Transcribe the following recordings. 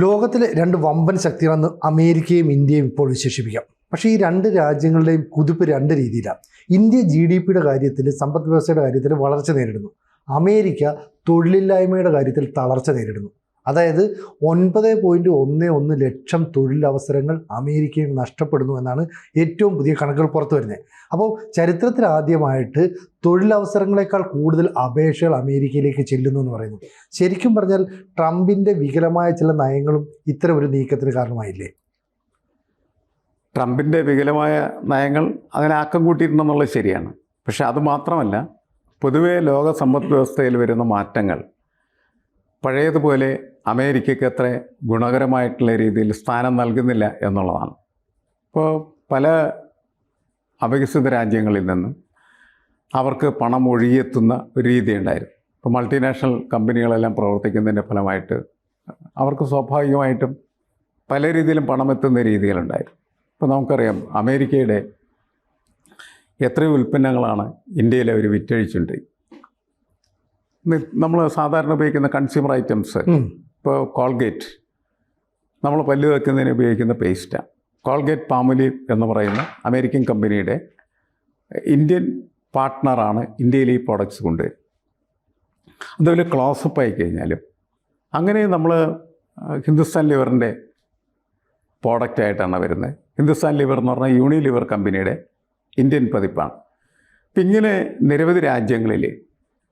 ലോകത്തിലെ രണ്ട് വമ്പൻ ശക്തികളെന്ന് അമേരിക്കയും ഇന്ത്യയും ഇപ്പോൾ വിശേഷിപ്പിക്കാം. പക്ഷേ ഈ രണ്ട് രാജ്യങ്ങളുടെയും കുതിപ്പ് രണ്ട് രീതിയിലാണ്. ഇന്ത്യ GDP-യുടെ കാര്യത്തിൽ, സമ്പദ് വ്യവസ്ഥയുടെ കാര്യത്തിൽ വളർച്ച നേരിടുന്നു. അമേരിക്ക തൊഴിലില്ലായ്മയുടെ കാര്യത്തിൽ തളർച്ച നേരിടുന്നു. അതായത് 9.11 ലക്ഷം തൊഴിലവസരങ്ങൾ അമേരിക്കയിൽ നഷ്ടപ്പെടുന്നു എന്നാണ് ഏറ്റവും പുതിയ കണക്കുകൾ പുറത്തു വരുന്നത്. അപ്പോൾ ചരിത്രത്തിൽ ആദ്യമായിട്ട് തൊഴിലവസരങ്ങളെക്കാൾ കൂടുതൽ അപേക്ഷകൾ അമേരിക്കയിലേക്ക് ചെല്ലുന്നു എന്ന് പറയുന്നു. ശരിക്കും പറഞ്ഞാൽ ട്രംപിൻ്റെ വികലമായ ചില നയങ്ങളും ഇത്തരം ഒരു നീക്കത്തിന് കാരണമായില്ലേ? ട്രംപിൻ്റെ വികലമായ നയങ്ങൾ അങ്ങനെ ആക്കം കൂട്ടിയിട്ടുണ്ടെന്നുള്ളത് ശരിയാണ്. പക്ഷെ അതുമാത്രമല്ല, പൊതുവെ ലോക സമ്പദ് വ്യവസ്ഥയിൽ വരുന്ന മാറ്റങ്ങൾ പഴയതുപോലെ അമേരിക്കയ്ക്ക് അത്ര ഗുണകരമായിട്ടുള്ള രീതിയിൽ സ്ഥാനം നൽകുന്നില്ല എന്നുള്ളതാണ്. ഇപ്പോൾ പല അവികസിത രാജ്യങ്ങളിൽ നിന്നും അവർക്ക് പണം ഒഴുകിയെത്തുന്ന ഒരു രീതി ഉണ്ടായിരുന്നു. ഇപ്പോൾ മൾട്ടിനാഷണൽ കമ്പനികളെല്ലാം പ്രവർത്തിക്കുന്നതിൻ്റെ ഫലമായിട്ട് അവർക്ക് സ്വാഭാവികമായിട്ടും പല രീതിയിലും പണം എത്തുന്ന രീതികളുണ്ടായിരുന്നു. ഇപ്പോൾ നമുക്കറിയാം, അമേരിക്കയുടെ എത്രയോ ഉൽപ്പന്നങ്ങളാണ് ഇന്ത്യയിൽ അവർ വിറ്റഴിച്ചുകൊണ്ട്. നമ്മൾ സാധാരണ ഉപയോഗിക്കുന്ന കൺസ്യൂമർ ഐറ്റംസ്, ഇപ്പോൾ കോൾഗേറ്റ്, നമ്മൾ പല്ല് വെക്കുന്നതിന് ഉപയോഗിക്കുന്ന പേസ്റ്റാണ്. കോൾഗേറ്റ് പാമോലിവ് എന്ന് പറയുന്ന അമേരിക്കൻ കമ്പനിയുടെ ഇന്ത്യൻ പാർട്ട്ണറാണ് ഇന്ത്യയിൽ ഈ പ്രോഡക്ട്സ് കൊണ്ടുവരും. അതുപോലെ ക്ലോസപ്പ് ആയി കഴിഞ്ഞാലും അങ്ങനെ നമ്മൾ ഹിന്ദുസ്ഥാൻ ലിവറിൻ്റെ പ്രോഡക്റ്റായിട്ടാണ് വരുന്നത്. ഹിന്ദുസ്ഥാൻ ലിവർ എന്ന് പറഞ്ഞാൽ യൂണിലിവർ കമ്പനിയുടെ ഇന്ത്യൻ പതിപ്പാണ്. അപ്പം ഇങ്ങനെ നിരവധി രാജ്യങ്ങളിൽ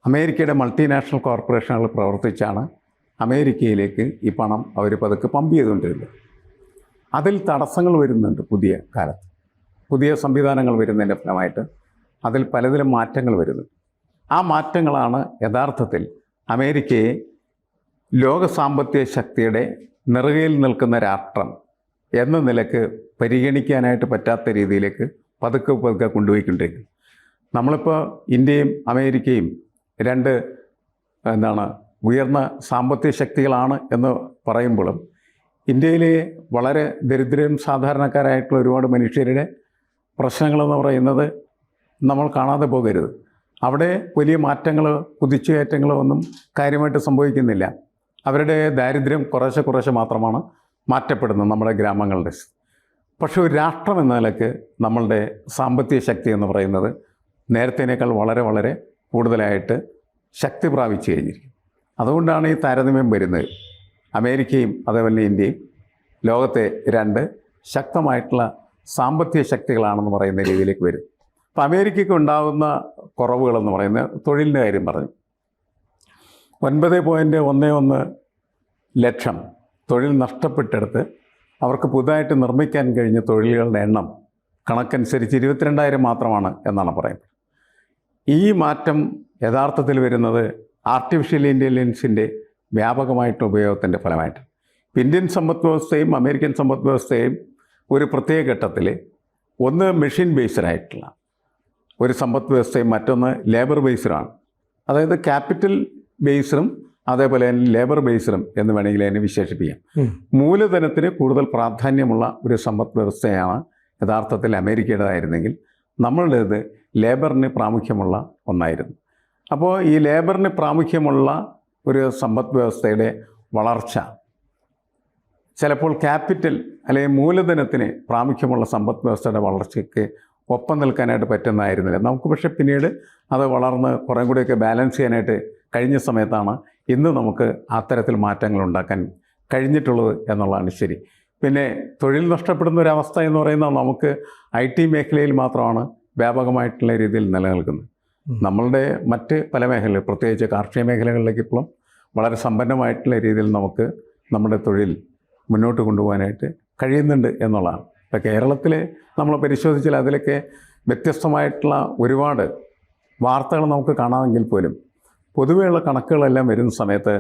അമേരിക്കയുടെ മൾട്ടിനാഷണൽ കോർപ്പറേഷനുകൾ പ്രവർത്തിച്ചാണ് അമേരിക്കയിലേക്ക് ഈ പണം അവർ പതുക്കെ പമ്പ് ചെയ്തുകൊണ്ടിരുന്നത്. അതിൽ തടസ്സങ്ങൾ വരുന്നുണ്ട്. പുതിയ കാലത്ത് പുതിയ സംവിധാനങ്ങൾ വരുന്നതിൻ്റെ ഫലമായിട്ട് അതിൽ പലതിലും മാറ്റങ്ങൾ വരുന്നു. ആ മാറ്റങ്ങളാണ് യഥാർത്ഥത്തിൽ അമേരിക്കയെ ലോക സാമ്പത്തിക ശക്തിയുടെ നെറുകയിൽ നിൽക്കുന്ന രാഷ്ട്രം എന്ന നിലക്ക് പരിഗണിക്കാനായിട്ട് പറ്റാത്ത രീതിയിലേക്ക് പതുക്കെ പതുക്കെ കൊണ്ടുപോയിക്കൊണ്ടിരിക്കുന്നു. നമ്മളിപ്പോൾ ഇന്ത്യയും അമേരിക്കയും രണ്ട് ഉയർന്ന സാമ്പത്തിക ശക്തികളാണ് എന്ന് പറയുമ്പോഴും ഇന്ത്യയിലെ വളരെ ദരിദ്രരും സാധാരണക്കാരായിട്ടുള്ള ഒരുപാട് മനുഷ്യരുടെ പ്രശ്നങ്ങളെന്ന് പറയുന്നത് നമ്മൾ കാണാതെ പോകരുത്. അവിടെ വലിയ മാറ്റങ്ങൾ, കുതിച്ചുകയറ്റങ്ങളോ ഒന്നും കാര്യമായിട്ട് സംഭവിക്കുന്നില്ല. അവരുടെ ദാരിദ്ര്യം കുറേശ്ശെ മാത്രമാണ് മാറ്റപ്പെടുന്നത് നമ്മുടെ ഗ്രാമങ്ങളുടെ. പക്ഷേ ഒരു രാഷ്ട്രം എന്ന നിലയ്ക്ക് നമ്മളുടെ സാമ്പത്തിക ശക്തി എന്ന് പറയുന്നത് നേരത്തേനേക്കാൾ വളരെ കൂടുതലായിട്ട് ശക്തി പ്രാപിച്ചു കഴിഞ്ഞിരിക്കും. അതുകൊണ്ടാണ് ഈ താരതമ്യം വരുന്നത്. അമേരിക്കയും അതേപോലെ ഇന്ത്യയും ലോകത്തെ രണ്ട് ശക്തമായിട്ടുള്ള സാമ്പത്തിക ശക്തികളാണെന്ന് പറയുന്ന രീതിയിലേക്ക് വരും. അപ്പോൾ അമേരിക്കയ്ക്ക് ഉണ്ടാകുന്ന കുറവുകളെന്ന് പറയുന്നത് തൊഴിലിൻ്റെ കാര്യം പറഞ്ഞു. 9.11 ലക്ഷം തൊഴിൽ നഷ്ടപ്പെട്ടെടുത്ത് അവർക്ക് പുതുതായിട്ട് നിർമ്മിക്കാൻ കഴിഞ്ഞ തൊഴിലുകളുടെ എണ്ണം കണക്കനുസരിച്ച് 22,000 മാത്രമാണ് എന്നാണ് പറയുന്നത്. ഈ മാറ്റം യഥാർത്ഥത്തിൽ വരുന്നത് ആർട്ടിഫിഷ്യൽ ഇൻ്റലിജൻസിൻ്റെ വ്യാപകമായിട്ടുള്ള ഉപയോഗത്തിൻ്റെ ഫലമായിട്ട്. ഇന്ത്യൻ സമ്പദ് വ്യവസ്ഥയും അമേരിക്കൻ സമ്പദ് വ്യവസ്ഥയും ഒരു പ്രത്യേക ഘട്ടത്തിൽ ഒന്ന് മെഷീൻ ബേസ്ഡായിട്ടുള്ള ഒരു സമ്പദ് വ്യവസ്ഥയും മറ്റൊന്ന് ലേബർ ബേസ്ഡാണ്. അതായത് ക്യാപിറ്റൽ ബേസ്ഡും അതേപോലെ തന്നെ ലേബർ ബേസ്ഡും എന്ന് വേണമെങ്കിൽ അതിനെ വിശേഷിപ്പിക്കാം. മൂലധനത്തിന് കൂടുതൽ പ്രാധാന്യമുള്ള ഒരു സമ്പദ് വ്യവസ്ഥയാണ് യഥാർത്ഥത്തിൽ അമേരിക്കയുടേതായിരുന്നെങ്കിൽ നമ്മളുടേത് ലേബറിന് പ്രാമുഖ്യമുള്ള ഒന്നായിരുന്നു. അപ്പോൾ ഈ ലേബറിന് പ്രാമുഖ്യമുള്ള ഒരു സമ്പദ് വ്യവസ്ഥയുടെ വളർച്ച ചിലപ്പോൾ ക്യാപിറ്റൽ അല്ലെങ്കിൽ മൂലധനത്തിന് പ്രാമുഖ്യമുള്ള സമ്പദ് വ്യവസ്ഥയുടെ വളർച്ചയ്ക്ക് ഒപ്പം നിൽക്കാനായിട്ട് പറ്റുന്നതായിരുന്നില്ല നമുക്ക്. പക്ഷേ പിന്നീട് അത് വളർന്ന് കുറേ കൂടിയൊക്കെ ബാലൻസ് ചെയ്യാനായിട്ട് കഴിഞ്ഞ സമയത്താണ് ഇന്ന് നമുക്ക് അത്തരത്തിൽ മാറ്റങ്ങൾ ഉണ്ടാക്കാൻ കഴിഞ്ഞിട്ടുള്ളത് എന്നുള്ളതാണ് ശരി. പിന്നെ തൊഴിൽ നഷ്ടപ്പെടുന്ന ഒരവസ്ഥ എന്ന് പറയുന്നത് നമുക്ക് IT മേഖലയിൽ മാത്രമാണ് വ്യാപകമായിട്ടുള്ള രീതിയിൽ നിലനിൽക്കുന്നത്. നമ്മളുടെ മറ്റ് പല മേഖലകൾ, പ്രത്യേകിച്ച് കാർഷിക മേഖലകളിലേക്ക് ഇപ്പോഴും വളരെ സമ്പന്നമായിട്ടുള്ള രീതിയിൽ നമുക്ക് നമ്മുടെ തൊഴിൽ മുന്നോട്ട് കൊണ്ടുപോകാനായിട്ട് കഴിയുന്നുണ്ട് എന്നുള്ളതാണ്. ഇപ്പോൾ കേരളത്തിൽ നമ്മൾ പരിശോധിച്ചാൽ അതിലൊക്കെ വ്യത്യസ്തമായിട്ടുള്ള ഒരുപാട് വാർത്തകൾ നമുക്ക് കാണാമെങ്കിൽ പോലും പൊതുവെയുള്ള കണക്കുകളെല്ലാം വരുന്ന സമയത്ത്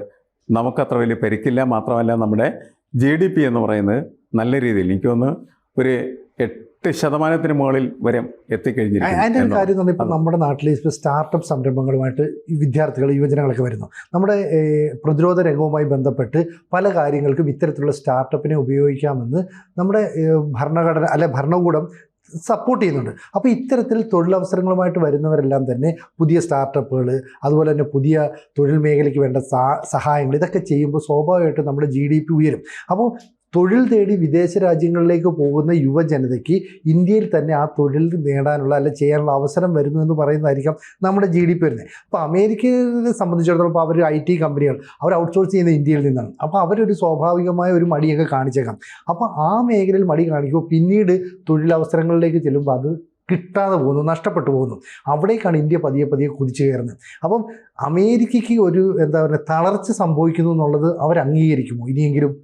നമുക്കത്ര വലിയ പരിക്കില്ല. മാത്രമല്ല നമ്മുടെ GDP എന്ന് പറയുന്നത് നല്ല രീതിയിൽ എനിക്ക് തോന്നുന്നു ഒരു 8% മുകളിൽ വരെ എത്തിക്കഴിഞ്ഞിരിക്കുന്നു. അതിൻ്റെ ഒരു കാര്യം തന്നെ ഇപ്പം നമ്മുടെ നാട്ടിൽ ഇപ്പോൾ സ്റ്റാർട്ടപ്പ് സംരംഭങ്ങളുമായിട്ട് ഈ വിദ്യാർത്ഥികൾ, യുവജനങ്ങളൊക്കെ വരുന്നു. നമ്മുടെ പ്രതിരോധ രംഗവുമായി ബന്ധപ്പെട്ട് പല കാര്യങ്ങൾക്കും ഇത്തരത്തിലുള്ള സ്റ്റാർട്ടപ്പിനെ ഉപയോഗിക്കാമെന്ന് നമ്മുടെ ഭരണകൂടം സപ്പോർട്ട് ചെയ്യുന്നുണ്ട്. അപ്പോൾ ഇത്തരത്തിൽ തൊഴിലവസരങ്ങളുമായിട്ട് വരുന്നവരെല്ലാം തന്നെ പുതിയ സ്റ്റാർട്ടപ്പുകൾ, അതുപോലെ തന്നെ പുതിയ തൊഴിൽ മേഖലയ്ക്ക് വേണ്ട സഹായങ്ങൾ, ഇതൊക്കെ ചെയ്യുമ്പോൾ സ്വാഭാവികമായിട്ടും നമ്മുടെ GDP ഉയരും. അപ്പോൾ തൊഴിൽ തേടി വിദേശ രാജ്യങ്ങളിലേക്ക് പോകുന്ന യുവജനതയ്ക്ക് ഇന്ത്യയിൽ തന്നെ ആ തൊഴിൽ നേടാനുള്ള അല്ലെ ചെയ്യാനുള്ള അവസരം വരുന്നു എന്ന് പറയുന്നതായിരിക്കാം നമ്മുടെ GDP വരുന്നത്. അപ്പോൾ അമേരിക്കയെ സംബന്ധിച്ചിടത്തോളം ഇപ്പോൾ അവർ IT കമ്പനികൾ അവർ ഔട്ട്സോഴ്സ് ചെയ്യുന്ന ഇന്ത്യയിൽ നിന്നാണ്. അപ്പോൾ അവരൊരു സ്വാഭാവികമായ ഒരു മടിയൊക്കെ കാണിച്ചേക്കാം. അപ്പോൾ ആ മേഖലയിൽ മടി കാണിക്കുമ്പോൾ പിന്നീട് തൊഴിലവസരങ്ങളിലേക്ക് ചെല്ലുമ്പോൾ അത് കിട്ടാതെ പോകുന്നു, നഷ്ടപ്പെട്ടു പോകുന്നു. അവിടേക്കാണ് ഇന്ത്യ പതിയെ പതിയെ കുതിച്ചു കയറുന്നത്. അപ്പം അമേരിക്കയ്ക്ക് ഒരു എന്താ പറയുക തളർച്ച സംഭവിക്കുന്നു എന്നുള്ളത് അവർ അംഗീകരിക്കുമോ ഇനിയെങ്കിലും?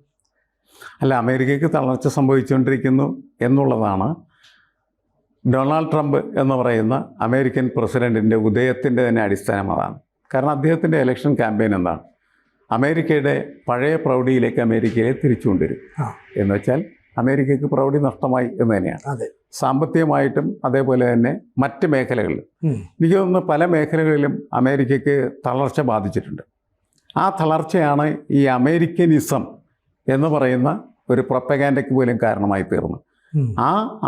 അല്ല, അമേരിക്കയ്ക്ക് തളർച്ച സംഭവിച്ചുകൊണ്ടിരിക്കുന്നു എന്നുള്ളതാണ് ഡൊണാൾഡ് ട്രംപ് എന്ന് പറയുന്ന അമേരിക്കൻ പ്രസിഡൻറ്റിൻ്റെ ഉദയത്തിൻ്റെ തന്നെ അടിസ്ഥാനം അതാണ്. കാരണം അദ്ദേഹത്തിൻ്റെ ഇലക്ഷൻ ക്യാമ്പയിൻ എന്താണ്? അമേരിക്കയുടെ പഴയ പ്രൗഢിയിലേക്ക് അമേരിക്കയെ തിരിച്ചുകൊണ്ടുവരും എന്ന് വെച്ചാൽ അമേരിക്കയ്ക്ക് പ്രൗഢി നഷ്ടമായി എന്ന് തന്നെയാണ്. അതെ, സാമ്പത്തികമായിട്ടും അതേപോലെ തന്നെ മറ്റ് മേഖലകളിലും എനിക്ക് തോന്നുന്നു പല മേഖലകളിലും അമേരിക്കയ്ക്ക് തളർച്ച ബാധിച്ചിട്ടുണ്ട്. ആ തളർച്ചയാണ് ഈ അമേരിക്കനിസം എന്ന് പറയുന്ന ഒരു പ്രൊപ്പഗാൻഡയ്ക്ക് പോലും കാരണമായി തീർന്നു.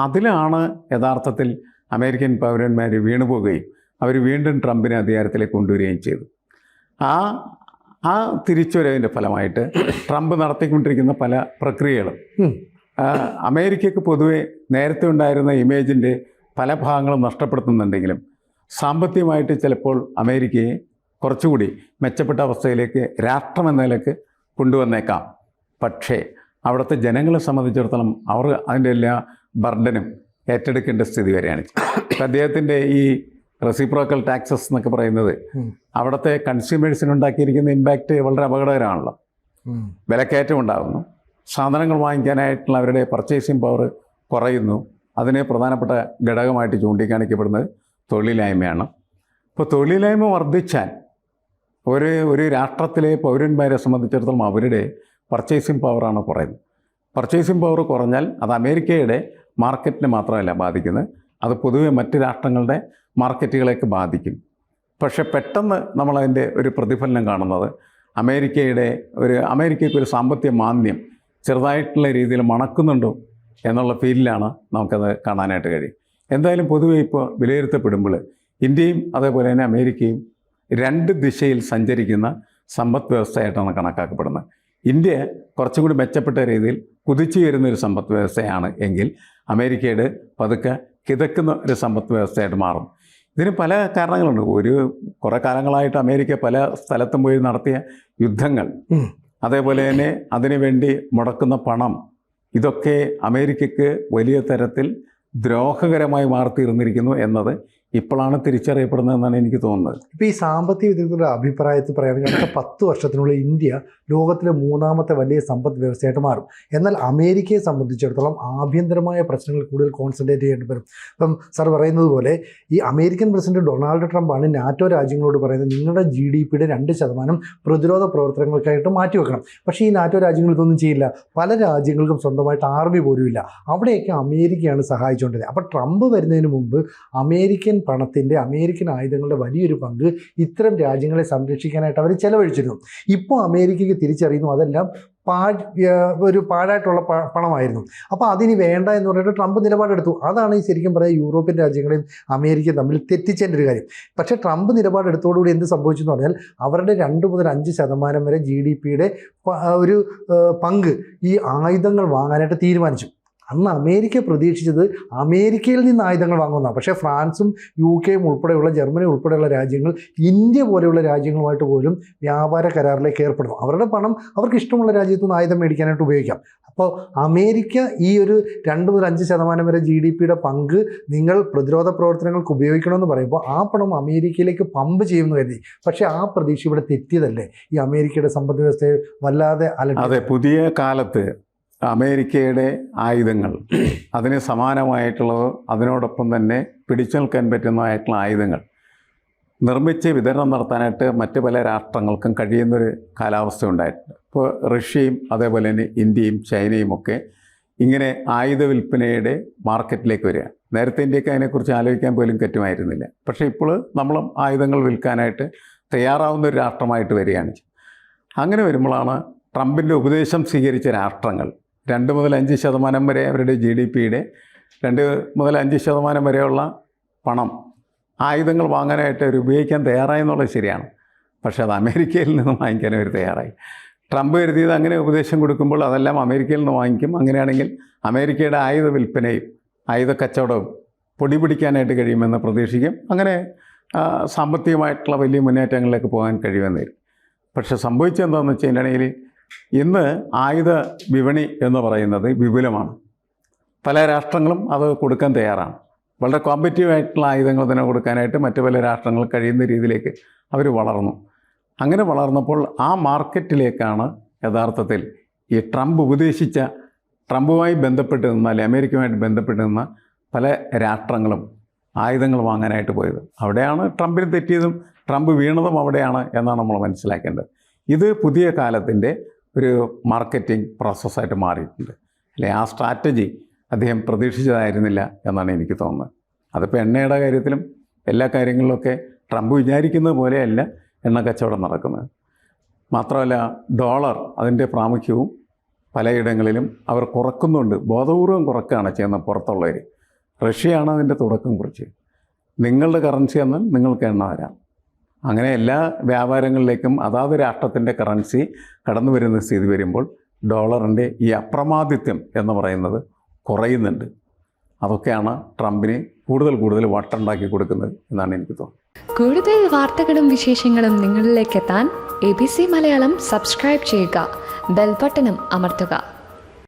അതിലാണ് യഥാർത്ഥത്തിൽ അമേരിക്കൻ പൗരന്മാർ വീണുപോകുകയും അവർ വീണ്ടും ട്രംപിനെ അധികാരത്തിലേക്ക് കൊണ്ടുവരികയും ചെയ്തു. ആ തിരിച്ചുവരവിൻ്റെ ഫലമായിട്ട് ട്രംപ് നടത്തിക്കൊണ്ടിരിക്കുന്ന പല പ്രക്രിയകളും അമേരിക്കയ്ക്ക് പൊതുവെ നേരത്തെ ഉണ്ടായിരുന്ന ഇമേജിൻ്റെ പല ഭാഗങ്ങളും നഷ്ടപ്പെടുത്തുന്നുണ്ടെങ്കിലും സാമ്പത്തികമായിട്ട് ചിലപ്പോൾ അമേരിക്കയെ കുറച്ചുകൂടി മെച്ചപ്പെട്ട അവസ്ഥയിലേക്ക് രാഷ്ട്രമെന്ന നിലയ്ക്ക് കൊണ്ടുവന്നേക്കാം. പക്ഷേ അവിടുത്തെ ജനങ്ങളെ സംബന്ധിച്ചിടത്തോളം അവർ അതിൻ്റെ എല്ലാ ബർഡനും ഏറ്റെടുക്കേണ്ട സ്ഥിതി വരെയാണ്. അദ്ദേഹത്തിൻ്റെ ഈ റെസിപ്രോക്കൽ ടാക്സസ് എന്നൊക്കെ പറയുന്നത് അവിടുത്തെ കൺസ്യൂമേഴ്സിനുണ്ടാക്കിയിരിക്കുന്ന ഇമ്പാക്റ്റ് വളരെ അപകടകരമാണല്ലോ. വിലക്കയറ്റം ഉണ്ടാകുന്നു, സാധനങ്ങൾ വാങ്ങിക്കാനായിട്ടുള്ള അവരുടെ പർച്ചേസിങ് പവർ കുറയുന്നു. അതിന് പ്രധാനപ്പെട്ട ഘടകമായിട്ട് ചൂണ്ടിക്കാണിക്കപ്പെടുന്നത് തൊഴിലില്ലായ്മയാണ്. ഇപ്പോൾ തൊഴിലില്ലായ്മ വർദ്ധിച്ചാൽ ഒരു രാഷ്ട്രത്തിലെ പൗരന്മാരെ സംബന്ധിച്ചിടത്തോളം അവരുടെ പർച്ചേസിങ് പവറാണ് കുറയുന്നത്. പർച്ചേസിങ് പവർ കുറഞ്ഞാൽ അത് അമേരിക്കയുടെ മാർക്കറ്റിനെ മാത്രമല്ല ബാധിക്കുന്നത്, അത് പൊതുവെ മറ്റ് രാഷ്ട്രങ്ങളുടെ മാർക്കറ്റുകളേക്ക് ബാധിക്കും. പക്ഷേ പെട്ടെന്ന് നമ്മളതിൻ്റെ ഒരു പ്രതിഫലനം കാണുന്നത് അമേരിക്കയ്ക്ക് ഒരു സാമ്പത്തിക മാന്ദ്യം ചെറുതായിട്ടുള്ള രീതിയിൽ മണക്കുന്നുണ്ടോ എന്നുള്ള ഫീലിലാണ് നമുക്കത് കാണാനായിട്ട് കഴിയും. എന്തായാലും പൊതുവെ ഇപ്പോൾ വിലയിരുത്തപ്പെടുമ്പോൾ ഇന്ത്യയും അതേപോലെ തന്നെ അമേരിക്കയും രണ്ട് ദിശയിൽ സഞ്ചരിക്കുന്ന സമ്പദ് വ്യവസ്ഥയായിട്ടാണ് കണക്കാക്കപ്പെടുന്നത്. ഇന്ത്യ കുറച്ചും കൂടി മെച്ചപ്പെട്ട രീതിയിൽ കുതിച്ചു വരുന്നൊരു സമ്പദ് വ്യവസ്ഥയാണ് എങ്കിൽ അമേരിക്കയുടെ പതുക്കെ കിതക്കുന്ന ഒരു സമ്പദ് വ്യവസ്ഥയായിട്ട് മാറും. ഇതിന് പല കാരണങ്ങളുണ്ട്. കുറേ കാലങ്ങളായിട്ട് അമേരിക്ക പല സ്ഥലത്തും പോയി നടത്തിയ യുദ്ധങ്ങൾ, അതേപോലെ തന്നെ അതിനുവേണ്ടി മുടക്കുന്ന പണം, ഇതൊക്കെ അമേരിക്കയ്ക്ക് വലിയ തരത്തിൽ ദ്രോഹകരമായി മാറിത്തീർന്നിരിക്കുന്നു എന്നത് ഇപ്പോഴാണ് തിരിച്ചറിയപ്പെടുന്നതെന്നാണ് എനിക്ക് തോന്നുന്നത്. ഇപ്പോൾ ഈ സാമ്പത്തിക വിദഗ്ധരുടെ അഭിപ്രായത്തിൽ പറയുകയാണെങ്കിൽ അടുത്ത 10 വർഷത്തിനുള്ളിൽ ഇന്ത്യ ലോകത്തിലെ 3ാമത്തെ വലിയ സമ്പദ് വ്യവസ്ഥയായിട്ട് മാറും. എന്നാൽ അമേരിക്കയെ സംബന്ധിച്ചിടത്തോളം ആഭ്യന്തരമായ പ്രശ്നങ്ങൾ കൂടുതൽ കോൺസെൻട്രേറ്റ് ചെയ്യേണ്ടി വരും. ഇപ്പം സാർ പറയുന്നത് പോലെ ഈ അമേരിക്കൻ പ്രസിഡന്റ് ഡൊണാൾഡ് ട്രംപാണ് നാറ്റോ രാജ്യങ്ങളോട് പറയുന്നത് നിങ്ങളുടെ GDPയുടെ 2% പ്രതിരോധ പ്രവർത്തനങ്ങൾക്കായിട്ട് മാറ്റിവെക്കണം. പക്ഷേ ഈ നാറ്റോ രാജ്യങ്ങൾ ഇതൊന്നും ചെയ്യില്ല. പല രാജ്യങ്ങൾക്കും സ്വന്തമായിട്ട് ആർമി പോലും ഇല്ല. അവിടെയൊക്കെ അമേരിക്കയാണ് സഹായിച്ചുകൊണ്ടിരുന്നത്. അപ്പോൾ ട്രംപ് വരുന്നതിന് മുമ്പ് അമേരിക്കൻ പണത്തിൻ്റെ, അമേരിക്കൻ ആയുധങ്ങളുടെ വലിയൊരു പങ്ക് ഇത്തരം രാജ്യങ്ങളെ സംരക്ഷിക്കാനായിട്ട് അവർ ചെലവഴിച്ചിരുന്നു. ഇപ്പോൾ അമേരിക്കയ്ക്ക് തിരിച്ചറിയുന്നു അതെല്ലാം ഒരു പാഴായിട്ടുള്ള പണമായിരുന്നു. അപ്പോൾ അതിന് വേണ്ട എന്ന് പറഞ്ഞിട്ട് ട്രംപ് നിലപാടെടുത്തു. അതാണ് ഈ ശരിക്കും പറയാം യൂറോപ്യൻ രാജ്യങ്ങളെയും അമേരിക്കയും തമ്മിൽ തെറ്റിച്ചതിൻ്റെ ഒരു കാര്യം. പക്ഷേ ട്രംപ് നിലപാടെടുത്തോടുകൂടി എന്ത് സംഭവിച്ചു എന്ന് പറഞ്ഞാൽ അവരുടെ 2 മുതൽ 5% വരെ GDPയുടെ ഒരു പങ്ക് ഈ ആയുധങ്ങൾ വാങ്ങാനായിട്ട് തീരുമാനിച്ചു. അന്ന് അമേരിക്ക പ്രതീക്ഷിച്ചത് അമേരിക്കയിൽ നിന്ന് ആയുധങ്ങൾ വാങ്ങുന്നതാണ്. പക്ഷേ ഫ്രാൻസും UK ഉൾപ്പെടെയുള്ള ജർമ്മനി ഉൾപ്പെടെയുള്ള രാജ്യങ്ങൾ ഇന്ത്യ പോലെയുള്ള രാജ്യങ്ങളുമായിട്ട് പോലും വ്യാപാര കരാറിലേക്ക് ഏർപ്പെടുന്നു. അവരുടെ പണം അവർക്ക് ഇഷ്ടമുള്ള രാജ്യത്തു നിന്ന് ആയുധം മേടിക്കാനായിട്ട് ഉപയോഗിക്കാം. അപ്പോൾ അമേരിക്ക ഈ ഒരു 2 മുതൽ 5% വരെ GDPയുടെ പങ്ക് നിങ്ങൾ പ്രതിരോധ പ്രവർത്തനങ്ങൾക്ക് ഉപയോഗിക്കണമെന്ന് പറയുമ്പോൾ ആ പണം അമേരിക്കയിലേക്ക് പമ്പ് ചെയ്യുമെന്ന് കരുതി. പക്ഷേ ആ പ്രതീക്ഷ ഇവിടെ തെറ്റിയതല്ലേ? ഈ അമേരിക്കയുടെ സമ്പദ് വ്യവസ്ഥയെ വല്ലാതെ അതെ, പുതിയ കാലത്ത് അമേരിക്കയുടെ ആയുധങ്ങൾ, അതിന് സമാനമായിട്ടുള്ളത്, അതിനോടൊപ്പം തന്നെ പിടിച്ചു നിൽക്കാൻ പറ്റുന്നതായിട്ടുള്ള ആയുധങ്ങൾ നിർമ്മിച്ച് വിതരണം നടത്താനായിട്ട് മറ്റ് പല രാഷ്ട്രങ്ങൾക്കും കഴിയുന്നൊരു കാലാവസ്ഥ ഉണ്ടായിട്ടുണ്ട്. ഇപ്പോൾ റഷ്യയും അതേപോലെ തന്നെ ഇന്ത്യയും ചൈനയും ഒക്കെ ഇങ്ങനെ ആയുധ വിൽപ്പനയുടെ മാർക്കറ്റിലേക്ക് വരിക. നേരത്തെ ഇന്ത്യക്ക് അതിനെക്കുറിച്ച് ആലോചിക്കാൻ പോലും പറ്റുമായിരുന്നില്ല. പക്ഷേ ഇപ്പോൾ നമ്മളും ആയുധങ്ങൾ വിൽക്കാനായിട്ട് തയ്യാറാവുന്ന ഒരു രാഷ്ട്രമായിട്ട് വരികയാണ്. അങ്ങനെ വരുമ്പോഴാണ് ട്രംപിൻ്റെ ഉപദേശം സ്വീകരിച്ച രാഷ്ട്രങ്ങൾ 2 മുതൽ 5% വരെ അവരുടെ GDPയുടെ 2 മുതൽ 5% വരെയുള്ള പണം ആയുധങ്ങൾ വാങ്ങാനായിട്ട് അവർ ഉപയോഗിക്കാൻ തയ്യാറായി എന്നുള്ളത് ശരിയാണ്. പക്ഷേ അത് അമേരിക്കയിൽ നിന്ന് വാങ്ങിക്കാൻ അവർ തയ്യാറായി. ട്രംപ് കരുതിയത് അങ്ങനെ ഉപദേശം കൊടുക്കുമ്പോൾ അതെല്ലാം അമേരിക്കയിൽ നിന്ന് വാങ്ങിക്കും, അങ്ങനെയാണെങ്കിൽ അമേരിക്കയുടെ ആയുധ വിൽപ്പനയും ആയുധ കച്ചവടവും പൊടി പിടിക്കാനായിട്ട് കഴിയുമെന്ന് പ്രതീക്ഷിക്കും. അങ്ങനെ സാമ്പത്തികമായിട്ടുള്ള വലിയ മുന്നേറ്റങ്ങളിലേക്ക് പോകാൻ കഴിയുമെന്ന് വരും. പക്ഷെ സംഭവിച്ചെന്താണെന്ന് വെച്ച് കഴിഞ്ഞാൽ ഇന്ന് ആയുധ വിപണി എന്ന് പറയുന്നത് വിപുലമാണ്. പല രാഷ്ട്രങ്ങളും അത് കൊടുക്കാൻ തയ്യാറാണ്. വളരെ കോമ്പറ്റീവായിട്ടുള്ള ആയുധങ്ങൾ തന്നെ കൊടുക്കാനായിട്ട് മറ്റ് പല രാഷ്ട്രങ്ങൾ കഴിയുന്ന രീതിയിലേക്ക് അവർ വളർന്നു. അങ്ങനെ വളർന്നപ്പോൾ ആ മാർക്കറ്റിലേക്കാണ് യഥാർത്ഥത്തിൽ ഈ ട്രംപുമായി ബന്ധപ്പെട്ട് നിന്ന, അല്ലെങ്കിൽ അമേരിക്കയുമായിട്ട് ബന്ധപ്പെട്ട് നിന്ന പല രാഷ്ട്രങ്ങളും ആയുധങ്ങൾ വാങ്ങാനായിട്ട് പോയത്. അവിടെയാണ് ട്രംപിന് തെറ്റിയതും ട്രംപ് വീണതും അവിടെയാണ് എന്നാണ് നമ്മൾ മനസ്സിലാക്കേണ്ടത്. ഇത് പുതിയ കാലത്തിൻ്റെ ഒരു മാർക്കറ്റിംഗ് പ്രോസസ്സായിട്ട് മാറിയിട്ടുണ്ട്. അല്ലെ, ആ സ്ട്രാറ്റജി അദ്ദേഹം പ്രതീക്ഷിച്ചതായിരുന്നില്ല എന്നാണ് എനിക്ക് തോന്നുന്നത്. അതിപ്പോൾ എണ്ണയുടെ കാര്യത്തിലും എല്ലാ കാര്യങ്ങളിലൊക്കെ ട്രംപ് വിചാരിക്കുന്നത് പോലെയല്ല എണ്ണ കച്ചവടം നടക്കുന്നത്. മാത്രമല്ല ഡോളർ അതിൻ്റെ പ്രാമുഖ്യവും പലയിടങ്ങളിലും അവർ കുറക്കുന്നുണ്ട്, ബോധപൂർവം കുറക്കുകയാണ് ചെയ്യുന്നത് പുറത്തുള്ളവർ. റഷ്യയാണ് അതിൻ്റെ തുടക്കം കുറിച്ച്. നിങ്ങളുടെ കറൻസി എന്നാൽ നിങ്ങൾക്ക് എണ്ണ വരാം. അങ്ങനെ എല്ലാ വ്യാപാരങ്ങളിലേക്കും അതാത് രാഷ്ട്രത്തിൻ്റെ കറൻസി കടന്നു വരുന്ന സ്ഥിതി വരുമ്പോൾ ഡോളറിൻ്റെ ഈ അപ്രമാദിത്വം എന്ന് പറയുന്നത് കുറയുന്നുണ്ട്. അതൊക്കെയാണ് ട്രംപിന് കൂടുതൽ വട്ടുണ്ടാക്കി കൊടുക്കുന്നത് എന്നാണ് എനിക്ക് തോന്നുന്നത്. കൂടുതൽ വാർത്തകളും വിശേഷങ്ങളും നിങ്ങളിലേക്ക് എത്താൻ ABC മലയാളം സബ്സ്ക്രൈബ് ചെയ്യുക, ബെൽ ബട്ടണും അമർത്തുക.